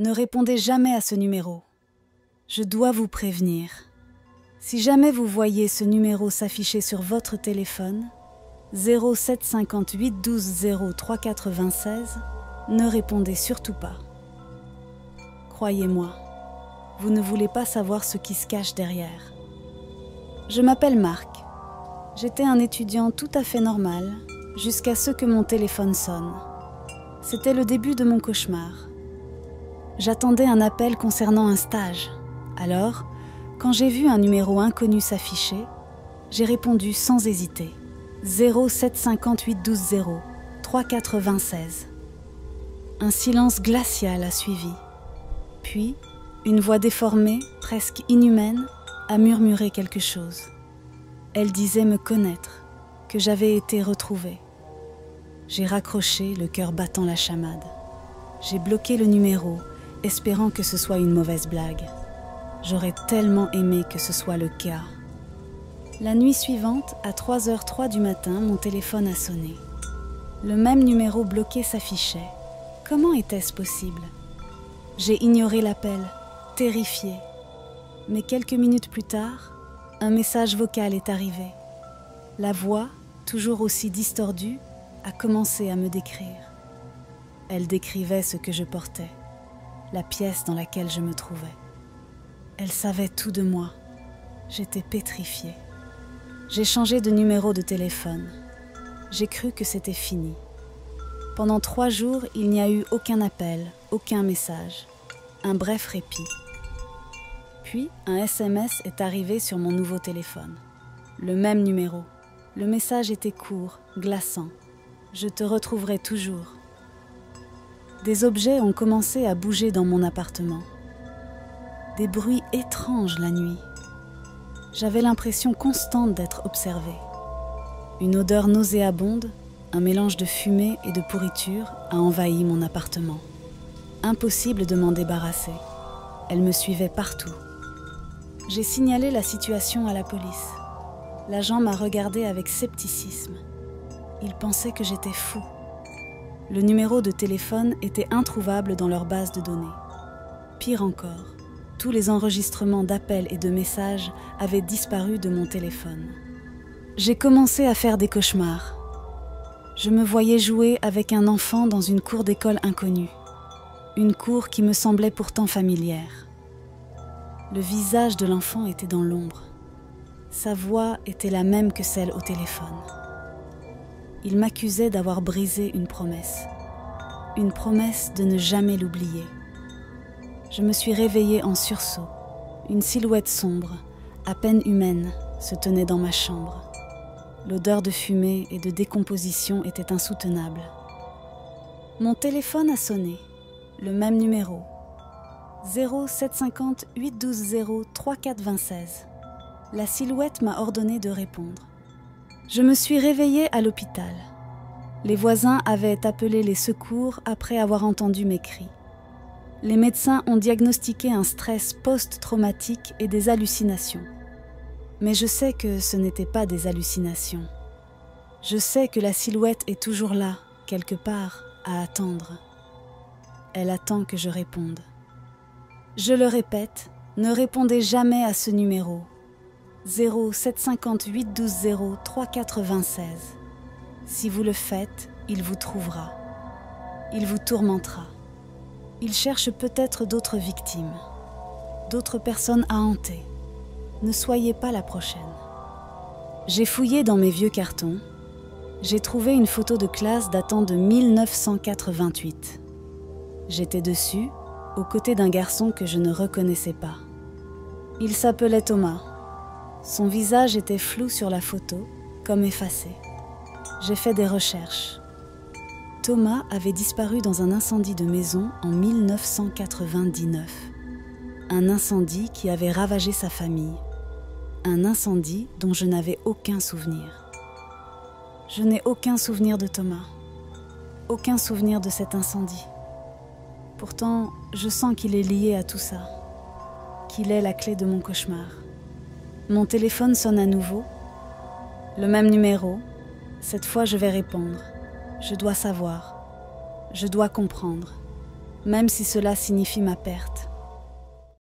Ne répondez jamais à ce numéro. Je dois vous prévenir. Si jamais vous voyez ce numéro s'afficher sur votre téléphone, 0758 12 0 3426, ne répondez surtout pas. Croyez-moi, vous ne voulez pas savoir ce qui se cache derrière. Je m'appelle Marc. J'étais un étudiant tout à fait normal, jusqu'à ce que mon téléphone sonne. C'était le début de mon cauchemar. J'attendais un appel concernant un stage. Alors, quand j'ai vu un numéro inconnu s'afficher, j'ai répondu sans hésiter. 0758 12 0 3426. Un silence glacial a suivi. Puis, une voix déformée, presque inhumaine, a murmuré quelque chose. Elle disait me connaître, que j'avais été retrouvée. J'ai raccroché, le cœur battant la chamade. J'ai bloqué le numéro, espérant que ce soit une mauvaise blague. J'aurais tellement aimé que ce soit le cas. La nuit suivante, à 3h03 du matin, mon téléphone a sonné. Le même numéro bloqué s'affichait. Comment était-ce possible? J'ai ignoré l'appel, terrifiée. Mais quelques minutes plus tard, un message vocal est arrivé. La voix, toujours aussi distordue, a commencé à me décrire. Elle décrivait ce que je portais, la pièce dans laquelle je me trouvais. Elle savait tout de moi. J'étais pétrifiée. J'ai changé de numéro de téléphone. J'ai cru que c'était fini. Pendant 3 jours, il n'y a eu aucun appel, aucun message. Un bref répit. Puis, un SMS est arrivé sur mon nouveau téléphone. Le même numéro. Le message était court, glaçant. Je te retrouverai toujours. Des objets ont commencé à bouger dans mon appartement. Des bruits étranges la nuit. J'avais l'impression constante d'être observée. Une odeur nauséabonde, un mélange de fumée et de pourriture a envahi mon appartement. Impossible de m'en débarrasser. Elle me suivait partout. J'ai signalé la situation à la police. L'agent m'a regardée avec scepticisme. Il pensait que j'étais fou. Le numéro de téléphone était introuvable dans leur base de données. Pire encore, tous les enregistrements d'appels et de messages avaient disparu de mon téléphone. J'ai commencé à faire des cauchemars. Je me voyais jouer avec un enfant dans une cour d'école inconnue. Une cour qui me semblait pourtant familière. Le visage de l'enfant était dans l'ombre. Sa voix était la même que celle au téléphone. Il m'accusait d'avoir brisé une promesse de ne jamais l'oublier. Je me suis réveillée en sursaut. Une silhouette sombre, à peine humaine, se tenait dans ma chambre. L'odeur de fumée et de décomposition était insoutenable. Mon téléphone a sonné, le même numéro. 0750 812 0 3426. La silhouette m'a ordonné de répondre. Je me suis réveillée à l'hôpital. Les voisins avaient appelé les secours après avoir entendu mes cris. Les médecins ont diagnostiqué un stress post-traumatique et des hallucinations. Mais je sais que ce n'était pas des hallucinations. Je sais que la silhouette est toujours là, quelque part, à attendre. Elle attend que je réponde. Je le répète, ne répondez jamais à ce numéro. 0758 12 0 3426. Si vous le faites, il vous trouvera. Il vous tourmentera. Il cherche peut-être d'autres victimes, d'autres personnes à hanter. Ne soyez pas la prochaine. J'ai fouillé dans mes vieux cartons. J'ai trouvé une photo de classe datant de 1988. J'étais dessus, aux côtés d'un garçon que je ne reconnaissais pas. Il s'appelait Thomas. Son visage était flou sur la photo, comme effacé. J'ai fait des recherches. Thomas avait disparu dans un incendie de maison en 1999. Un incendie qui avait ravagé sa famille. Un incendie dont je n'avais aucun souvenir. Je n'ai aucun souvenir de Thomas. Aucun souvenir de cet incendie. Pourtant, je sens qu'il est lié à tout ça. Qu'il est la clé de mon cauchemar. Mon téléphone sonne à nouveau. Le même numéro. Cette fois, je vais répondre. Je dois savoir. Je dois comprendre. même si cela signifie ma perte.